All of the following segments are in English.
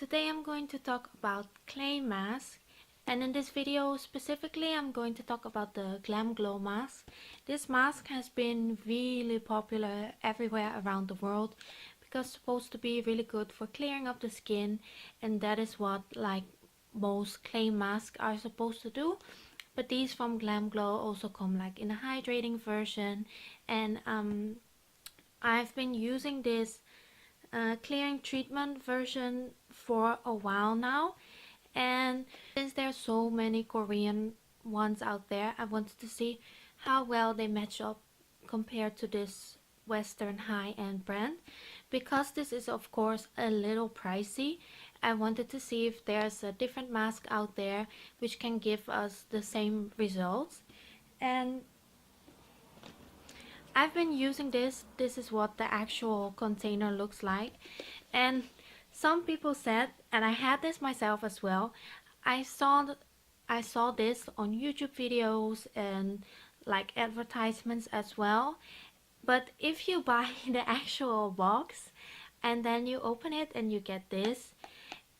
Today I'm going to talk about clay mask, and in this video specifically I'm going to talk about the GlamGlow mask. This mask has been really popular everywhere around the world because it's supposed to be really good for clearing up the skin, and that is what like most clay masks are supposed to do. But these from GlamGlow also come like in a hydrating version, and I've been using this clearing treatment version for a while now, and since there's so many Korean ones out there, I wanted to see how well they match up compared to this Western high-end brand. Because this is of course a little pricey, I wanted to see if there's a different mask out there which can give us the same results. And I've been using this. This is what the actual container looks like, and some people said, and I had this myself as well, I saw this on YouTube videos and like advertisements as well. But if you buy the actual box and then you open it and you get this,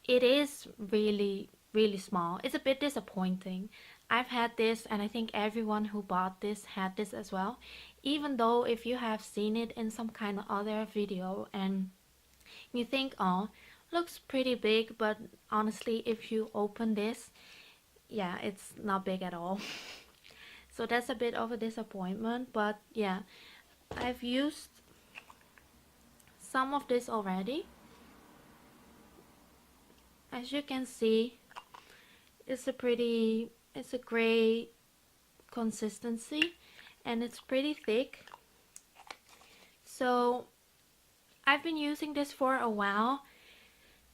it is really small. It's a bit disappointing. I've had this, and I think everyone who bought this had this as well, even though if you have seen it in some kind of other video and you think, oh, looks pretty big, but honestly if you open this, yeah, it's not big at all. So that's a bit of a disappointment. But yeah, I've used some of this already. As you can see, it's a gray consistency and it's pretty thick. So I've been using this for a while,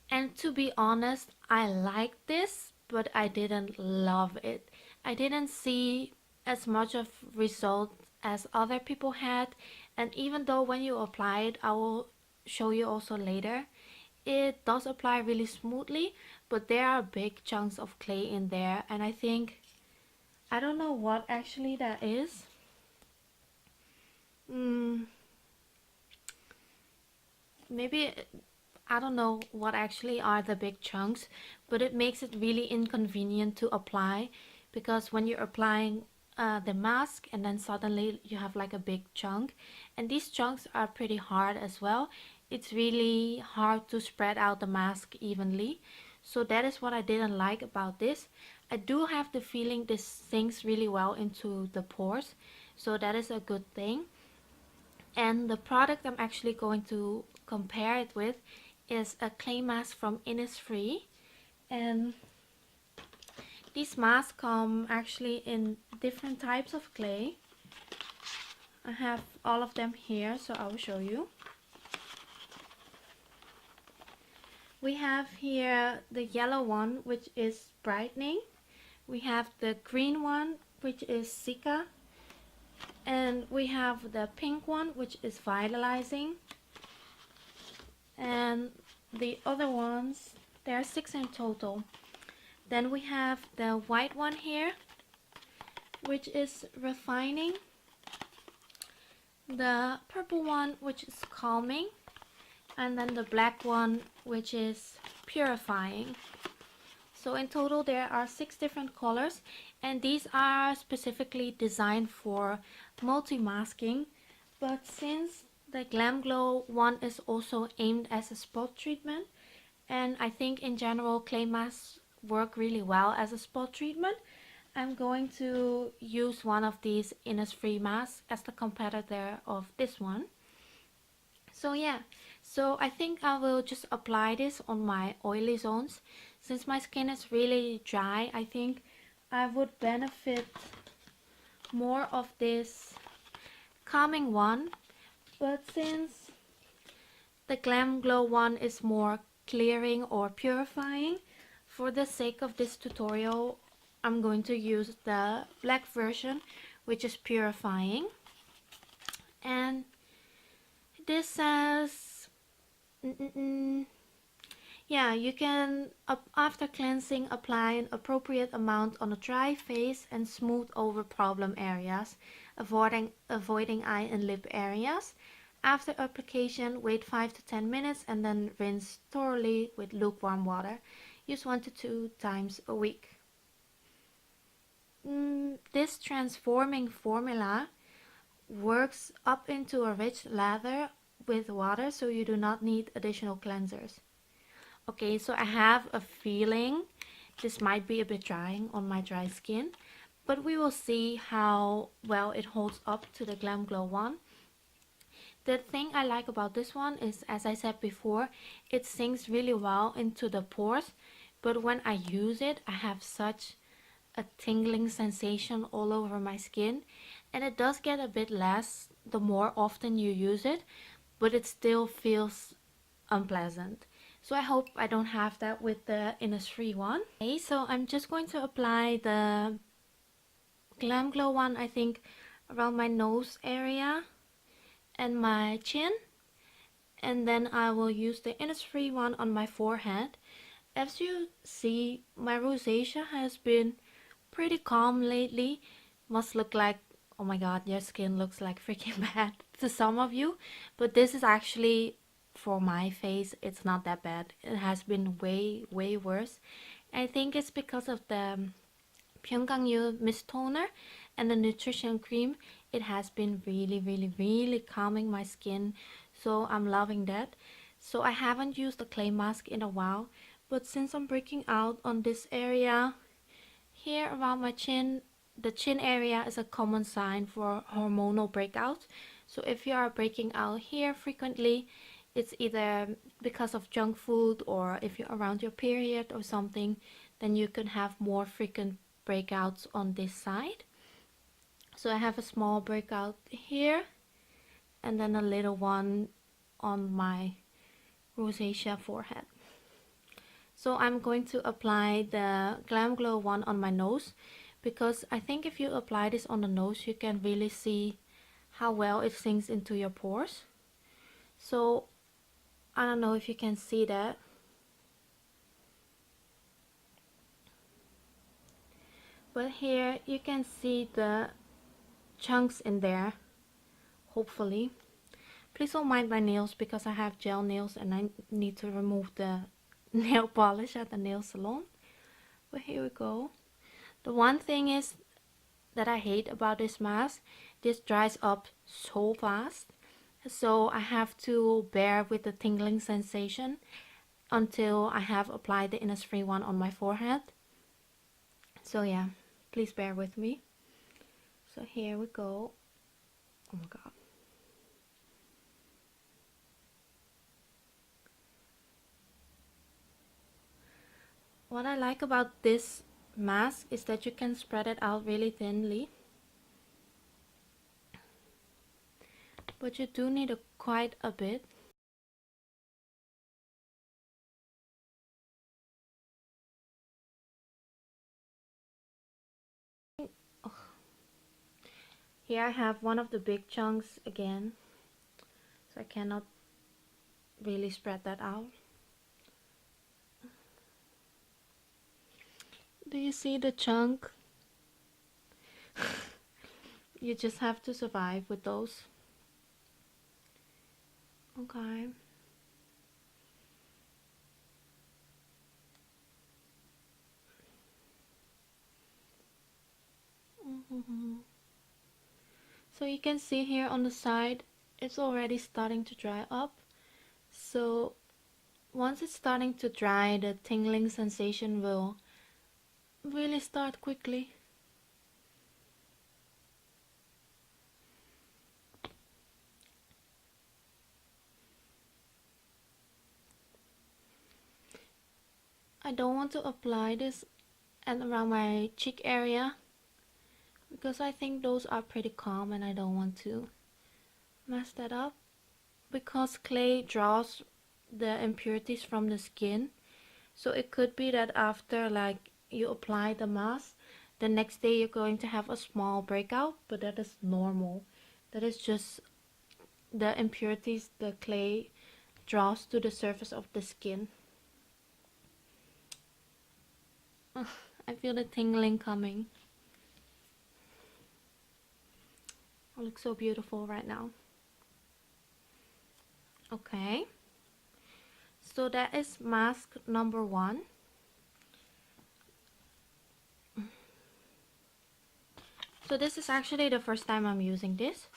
and to be honest, I like this, but I didn't love it. I didn't see as much of result as other people had, and even though when you apply it, I will show you also later, it does apply really smoothly, but there are big chunks of clay in there, and I don't know what actually that is. Maybe, I don't know what actually are the big chunks, but it makes it really inconvenient to apply, because when you're applying the mask and then suddenly you have like a big chunk, and these chunks are pretty hard as well. It's really hard to spread out the mask evenly. So that is what I didn't like about this. I do have the feeling this sinks really well into the pores, so that is a good thing. And the product I'm actually going to compare it with is a clay mask from Innisfree, and these masks come actually in different types of clay. I have all of them here, so I will show you. We have here the yellow one, which is brightening. We have the green one, which is Sika. And we have the pink one, which is vitalizing. And the other ones, there are 6 in total. Then we have the white one here, which is refining. The purple one, which is calming. And then the black one, which is purifying. So in total there are 6 different colors, and these are specifically designed for multi-masking. But since the GlamGlow one is also aimed as a spot treatment, and I think in general clay masks work really well as a spot treatment, I'm going to use one of these Innisfree masks as the competitor of this one. So yeah, so I think I will just apply this on my oily zones. Since my skin is really dry, I think I would benefit more of this calming one. But since the GlamGlow one is more clearing or purifying, for the sake of this tutorial, I'm going to use the black version, which is purifying. And this says, yeah, you can, after cleansing, apply an appropriate amount on a dry face and smooth over problem areas, avoiding eye and lip areas. After application, wait 5 to 10 minutes and then rinse thoroughly with lukewarm water. Use 1 to 2 times a week. This transforming formula works up into a rich lather with water, so you do not need additional cleansers. Okay, so I have a feeling this might be a bit drying on my dry skin, but we will see how well it holds up to the GlamGlow one. The thing I like about this one is, as I said before, it sinks really well into the pores, but when I use it, I have such a tingling sensation all over my skin, and it does get a bit less the more often you use it, but it still feels unpleasant. So I hope I don't have that with the Innisfree one. Okay, so I'm just going to apply the GlamGlow one, I think around my nose area and my chin, and then I will use the Innisfree one on my forehead. As you see, my rosacea has been pretty calm lately. Must look like, oh my god, your skin looks like freaking bad to some of you, but this is actually, for my face, it's not that bad. It has been way worse. I think it's because of the Pyongyangyu mist toner and the nutrition cream. It has been really calming my skin, so I'm loving that. So I haven't used a clay mask in a while, but since I'm breaking out on this area here around my chin, the chin area is a common sign for hormonal breakouts. So if you are breaking out here frequently, it's either because of junk food, or if you're around your period or something, then you can have more frequent breakouts on this side. So I have a small breakout here, and then a little one on my rosacea forehead. So I'm going to apply the GlamGlow one on my nose, because I think if you apply this on the nose, you can really see how well it sinks into your pores. So I don't know if you can see that. But here you can see the chunks in there, hopefully. Please don't mind my nails, because I have gel nails and I need to remove the nail polish at the nail salon. But here we go. The one thing is that I hate about this mask, this dries up so fast. So I have to bear with the tingling sensation until I have applied the Innisfree one on my forehead. So yeah, please bear with me. So here we go. Oh my god. What I like about this mask is that you can spread it out really thinly. But you do need quite a bit. Oh. Here I have one of the big chunks again, so I cannot really spread that out. Do you see the chunk? You just have to survive with those. Okay. So you can see here on the side, it's already starting to dry up. So once it's starting to dry, the tingling sensation will really start quickly. I don't want to apply this and around my cheek area, because I think those are pretty calm and I don't want to mess that up, because clay draws the impurities from the skin. So it could be that after like you apply the mask, the next day you're going to have a small breakout, but that is normal. That is just the impurities the clay draws to the surface of the skin. Ugh, I feel the tingling coming. I look so beautiful right now. Okay, so that is mask number 1. So this is actually the first time I'm using this,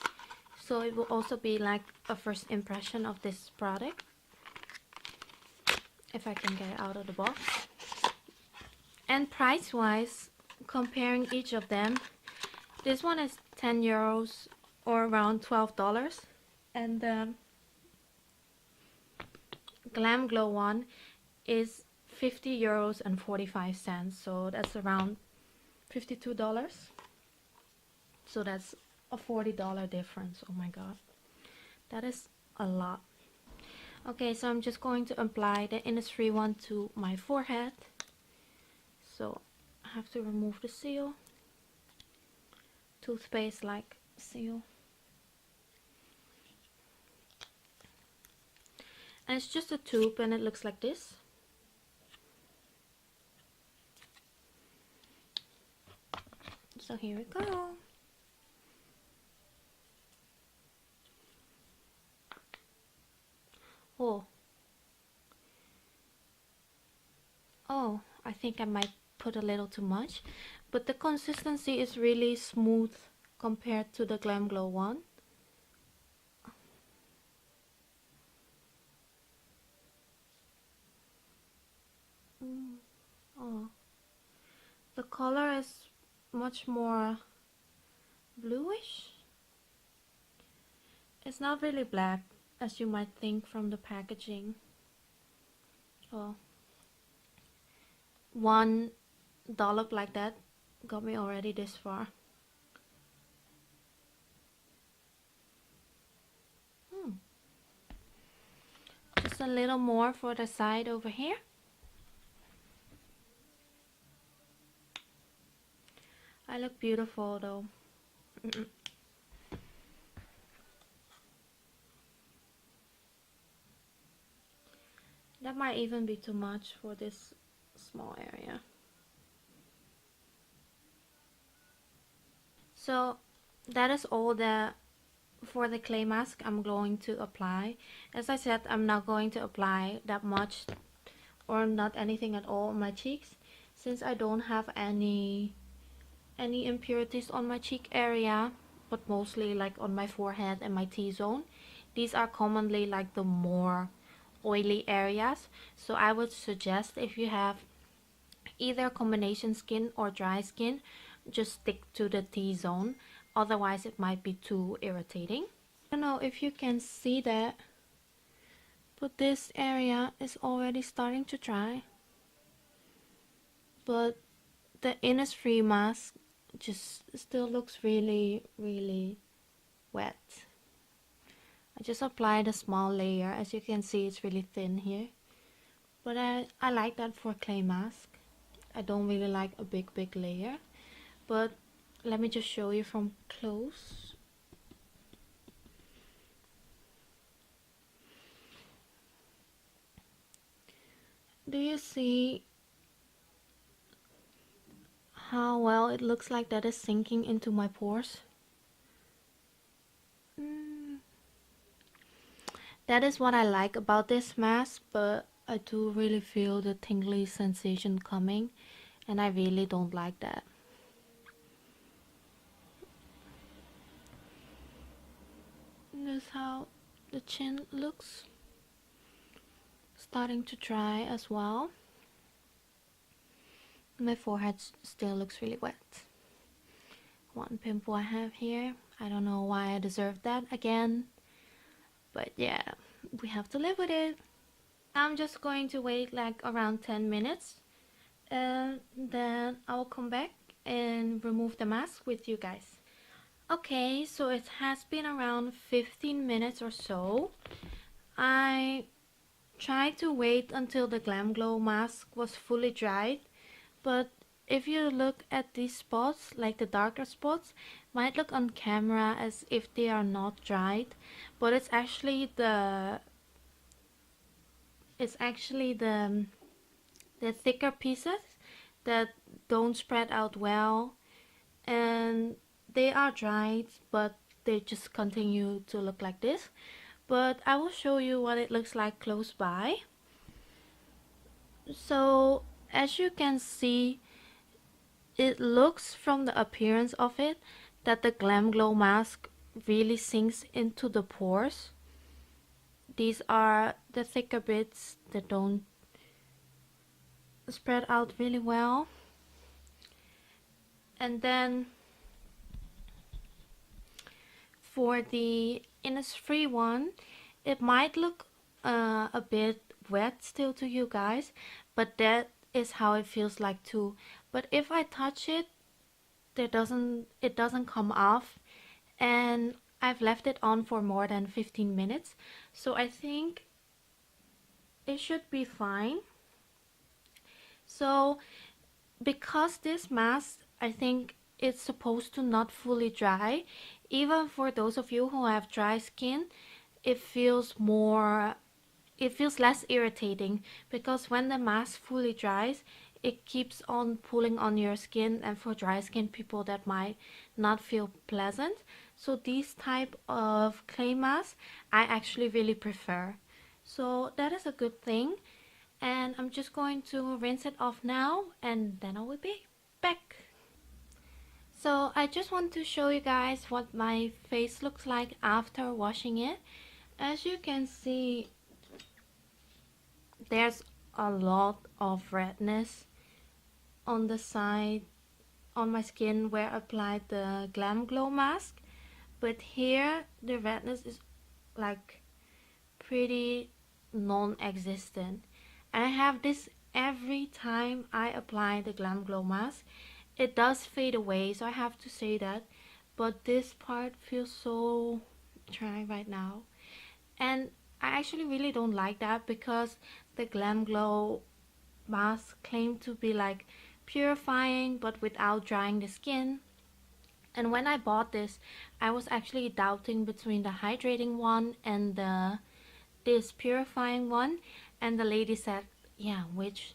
so it will also be like a first impression of this product, if I can get it out of the box. And price wise, comparing each of them, this one is 10 euros or around $12, and the GlamGlow one is 50 euros and 45 cents, so that's around $52. So that's a $40 difference. Oh my god, that is a lot. Okay, so I'm just going to apply the Innisfree one to my forehead. So I have to remove the seal, toothpaste like seal, and it's just a tube and it looks like this. So here we go. Oh, I think I might put a little too much, but the consistency is really smooth compared to the GlamGlow one. Oh, the color is much more bluish. It's not really black as you might think from the packaging. Oh, one dollop like that got me already this far. Just a little more for the side over here. I look beautiful though. That might even be too much for this small area. So that is all for the clay mask I'm going to apply. As I said, I'm not going to apply that much or not anything at all on my cheeks, since I don't have any impurities on my cheek area, but mostly like on my forehead and my T-zone. These are commonly like the more oily areas, so I would suggest, if you have either combination skin or dry skin, just stick to the T-zone, otherwise it might be too irritating. I don't know if you can see that, but this area is already starting to dry, but the Innisfree mask just still looks really wet. I just applied a small layer. As you can see, it's really thin here, but I like that for clay mask. I don't really like a big layer, but let me just show you from close. Do you see how well it looks like that is sinking into my pores? That is what I like about this mask, but I do really feel the tingly sensation coming, and I really don't like that. This is how the chin looks. Starting to dry as well. My forehead still looks really wet. One pimple I have here. I don't know why I deserve that again, but yeah, we have to live with it. I'm just going to wait like around 10 minutes, and then I'll come back and remove the mask with you guys. Okay, so it has been around 15 minutes or so. I tried to wait until the GlamGlow mask was fully dried, but if you look at these spots, like the darker spots, might look on camera as if they are not dried, but it's actually the thicker pieces that don't spread out well, and they are dried, but they just continue to look like this. but I will show you what it looks like close by. So as you can see, it looks from the appearance of it that the GlamGlow mask really sinks into the pores. These are the thicker bits that don't spread out really well. And then for the Innisfree one, it might look a bit wet still to you guys, but that is how it feels like too. But if I touch it, it doesn't come off, and I've left it on for more than 15 minutes, so I think it should be fine. So because this mask, I think it's supposed to not fully dry. Even for those of you who have dry skin, it feels less irritating, because when the mask fully dries, it keeps on pulling on your skin, and for dry skin people that might not feel pleasant. So these type of clay masks I actually really prefer. So that is a good thing. And I'm just going to rinse it off now, and then I will be back. So I just want to show you guys what my face looks like after washing it. As you can see, there's a lot of redness on the side on my skin where I applied the GlamGlow mask, but here the redness is like pretty non-existent. And I have this every time I apply the GlamGlow mask. It does fade away, so I have to say that, but this part feels so dry right now, and I actually really don't like that, because the GlamGlow mask claim to be like purifying but without drying the skin. And when I bought this, I was actually doubting between the hydrating one and this purifying one, and the lady said, yeah, which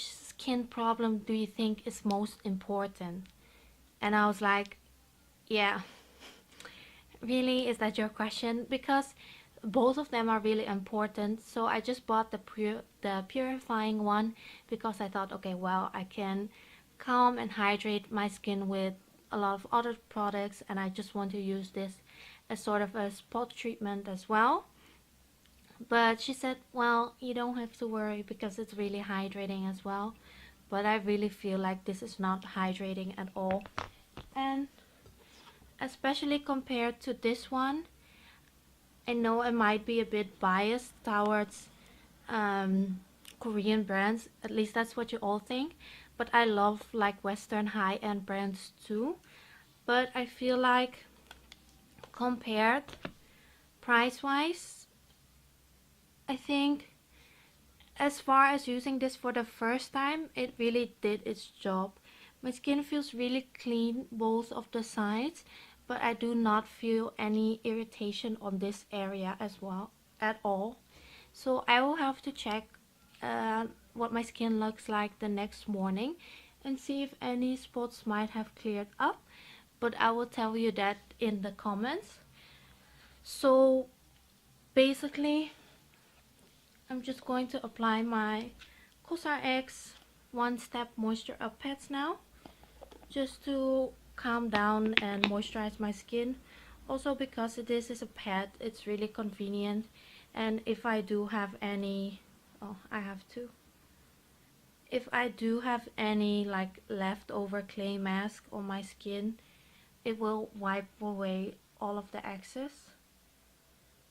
skin problem do you think is most important? And I was like, yeah, really, is that your question? Because both of them are really important. So I just bought the purifying one, because I thought, okay, well, I can calm and hydrate my skin with a lot of other products, and I just want to use this as sort of a spot treatment as well. But she said, well, you don't have to worry, because it's really hydrating as well. But I really feel like this is not hydrating at all, and especially compared to this one, I know I might be a bit biased towards Korean brands, at least that's what you all think, but I love like Western high-end brands too. But I feel like compared price-wise, I think as far as using this for the first time, it really did its job. My skin feels really clean both of the sides, but I do not feel any irritation on this area as well at all. So I will have to check what my skin looks like the next morning and see if any spots might have cleared up, but I will tell you that in the comments. So basically, I'm just going to apply my CosRX One Step Moisture Up pads now, just to calm down and moisturize my skin. Also, because this is a pad, it's really convenient, and if I do have any, if I do have any like leftover clay mask on my skin, it will wipe away all of the excess.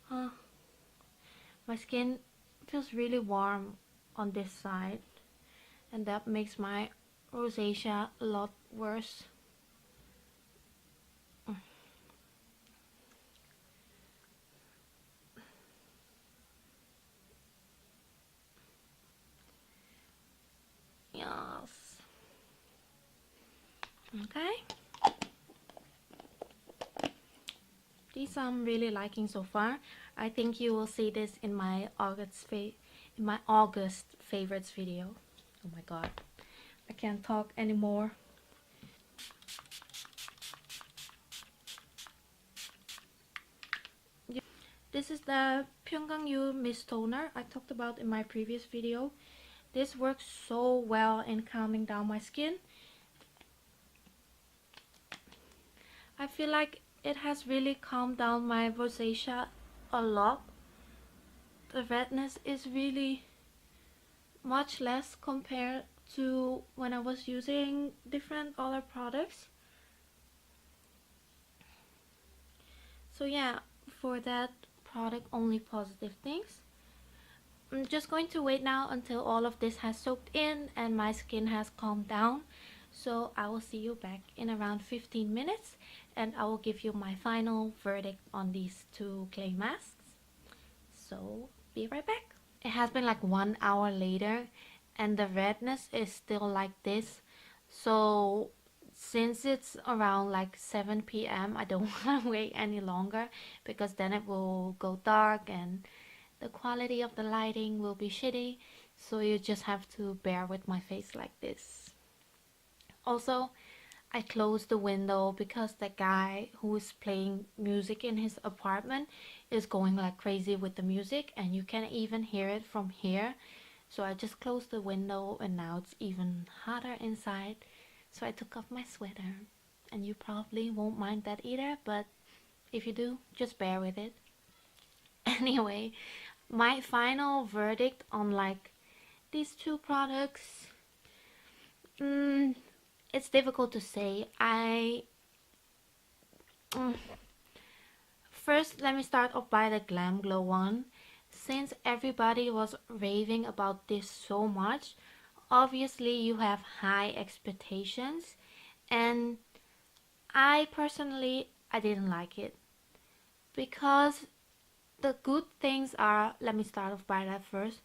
My skin feels really warm on this side, and that makes my rosacea a lot worse. Yes. Okay. These I'm really liking so far. I think you will see this in my August favorites video. Oh my god, I can't talk anymore. This is the Pyongyangyu Mist Toner I talked about in my previous video. This works so well in calming down my skin. I feel like it has really calmed down my rosacea a lot. The redness is really much less compared to when I was using different other products. So yeah, for that product, only positive things. I'm just going to wait now until all of this has soaked in and my skin has calmed down. So I will see you back in around 15 minutes and I will give you my final verdict on these two clay masks. So be right back. It has been like 1 hour later and the redness is still like this. So since it's around like 7 p.m. I don't want to wait any longer because then it will go dark and the quality of the lighting will be shitty, so you just have to bear with my face like this. Also, I closed the window because the guy who is playing music in his apartment is going like crazy with the music and you can even hear it from here. So I just closed the window and now it's even hotter inside. So I took off my sweater and you probably won't mind that either, but if you do, just bear with it. Anyway, my final verdict on like these two products, it's difficult to say. First, let me start off by the GlamGlow one. Since everybody was raving about this so much, obviously you have high expectations, and I personally didn't like it because the good things are, let me start off by that first.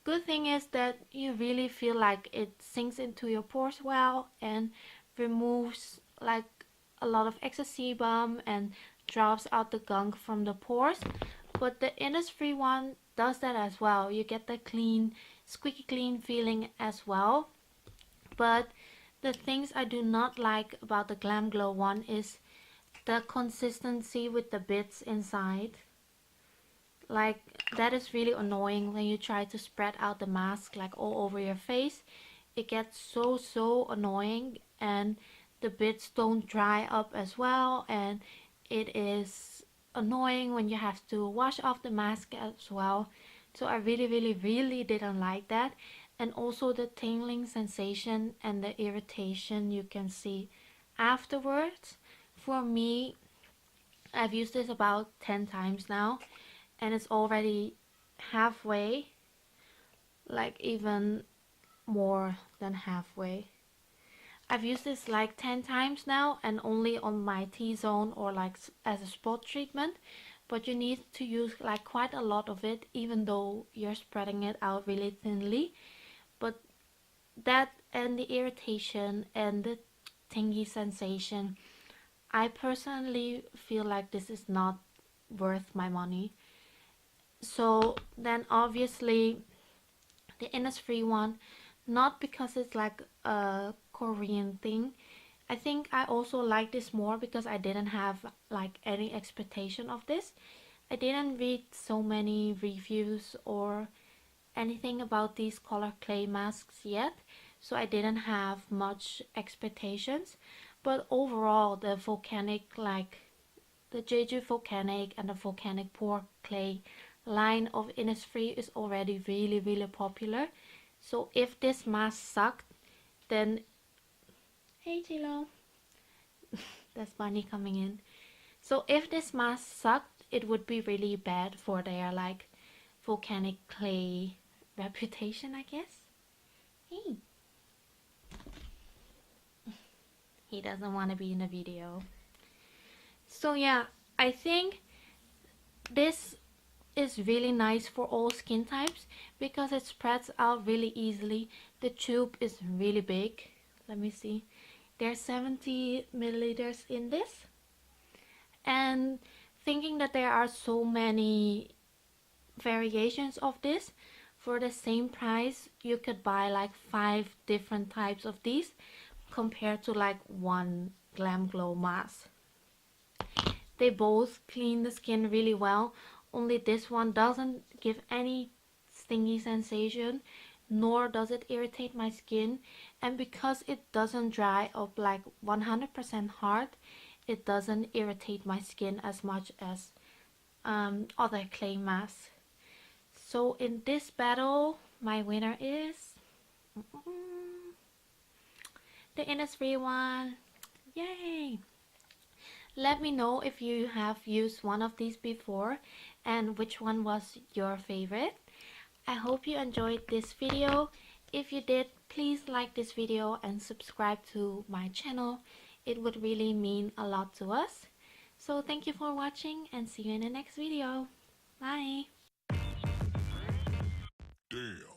Good thing is that you really feel like it sinks into your pores well and removes like a lot of excess sebum and drops out the gunk from the pores. But the Innisfree one does that as well. You get the clean, squeaky clean feeling as well. But the things I do not like about the GlamGlow one is the consistency with the bits inside. Like, that is really annoying when you try to spread out the mask like all over your face. It gets so annoying and the bits don't dry up as well, and it is annoying when you have to wash off the mask as well. So I really didn't like that. And also the tingling sensation and the irritation you can see afterwards. For me, I've used this about 10 times now and it's already halfway, like even more than halfway. I've used this like 10 times now and only on my T-zone or like as a spot treatment, but you need to use like quite a lot of it even though you're spreading it out really thinly. But that and the irritation and the tingy sensation, I personally feel like this is not worth my money. So then obviously the Innisfree one, not because it's like a Korean thing. I think I also like this more because I didn't have like any expectation of this. I didn't read so many reviews or anything about these color clay masks yet, so I didn't have much expectations. But overall, the Volcanic, like the Jeju Volcanic and the Volcanic Pore Clay line of Innisfree is already really popular. So if this mask sucked, then hey Chilo, that's Bunny coming in. So if this mask sucked, it would be really bad for their like volcanic clay reputation, I guess. Hey, he doesn't want to be in the video. So yeah, I think this is really nice for all skin types because it spreads out really easily. The tube is really big. Let me see. There's 70 milliliters in this. And thinking that there are so many variations of this, for the same price you could buy like 5 different types of these compared to like one GlamGlow mask. They both clean the skin really well. Only this one doesn't give any stingy sensation, nor does it irritate my skin. And because it doesn't dry up like 100% hard, it doesn't irritate my skin as much as other clay masks. So in this battle, my winner is the Innisfree one. Yay! Let me know if you have used one of these before and which one was your favorite. I hope you enjoyed this video. If you did, please like this video and subscribe to my channel. It would really mean a lot to us. So thank you for watching and see you in the next video. Bye! Damn.